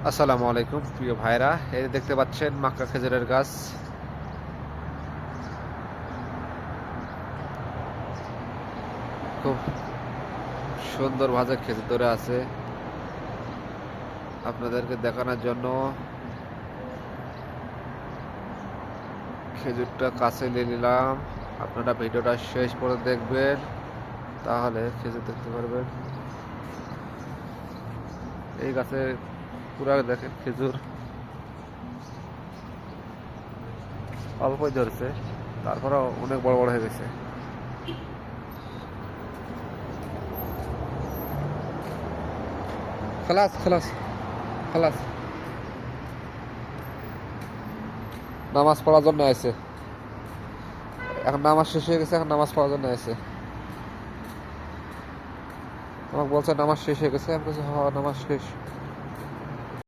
আসসালামু আলাইকুম প্রিয় ভাইরা, এই দেখতে পাচ্ছেন মাক্কা খেজুরের গাছ। খুব সুন্দর ভাবে খেজুর ধরে আছে। আপনাদেরকে দেখানোর জন্য খেজুরটা কাছে নিয়ে নিলাম। আপনারা ভিডিওটা শেষ করে দেখবেন, তাহলে খেজুর দেখতে পারবেন। এই গাছে পুরা দেখেন খেজুর অল্পই ধরেছে, তারপরেও অনেক বড় বড় হয়ে গেছে। খালাস খালাস খালাস, নামাজ পড়ার জন্য আছে। এখন নামাজ শেষ হয়ে গেছে, এখন নামাজ পড়ার জন্য আছে। আমাকে বলছে নামাজ শেষ হয়ে গেছে, আমি বলছি হ্যাঁ নামাজ শেষ।